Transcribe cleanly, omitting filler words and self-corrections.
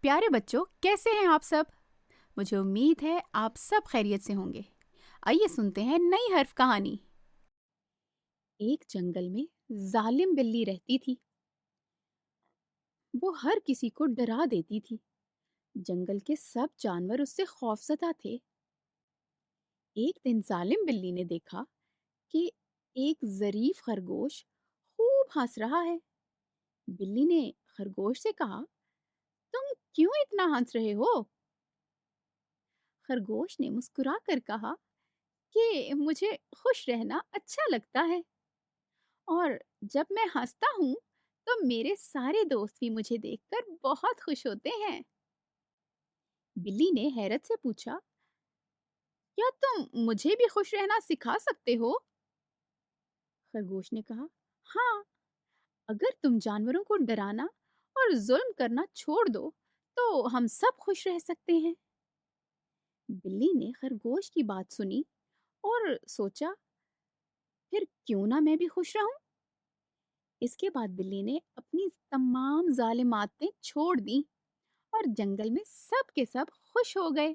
پیارے بچوں، کیسے ہیں آپ سب؟ مجھے امید ہے آپ سب خیریت سے ہوں گے۔ آئیے سنتے ہیں نئی حرف کہانی۔ ایک جنگل میں ظالم بلی رہتی تھی۔ وہ ہر کسی کو ڈرا دیتی تھی۔ جنگل کے سب جانور اس سے خوفزدہ تھے۔ ایک دن ظالم بلی نے دیکھا کہ ایک ظریف خرگوش خوب ہنس رہا ہے۔ بلی نے خرگوش سے کہا، تم کیوں اتنا ہنس رہے ہو؟ خرگوش نے مسکرا کر کہا کہ مجھے خوش رہنا اچھا لگتا ہے، اور جب میں ہنستا ہوں تو میرے سارے دوست بھی مجھے دیکھ کر بہت خوش ہوتے ہیں۔ بلی نے حیرت سے پوچھا، کیا تم مجھے بھی خوش رہنا سکھا سکتے ہو؟ خرگوش نے کہا، ہاں، اگر تم جانوروں کو ڈرانا اور ظلم کرنا چھوڑ دو تو ہم سب خوش رہ سکتے ہیں۔ بلی نے خرگوش کی بات سنی اور سوچا، پھر کیوں نہ میں بھی خوش رہوں؟ اس کے بعد بلی نے اپنی تمام ظالماتیں چھوڑ دیں اور جنگل میں سب کے سب خوش ہو گئے۔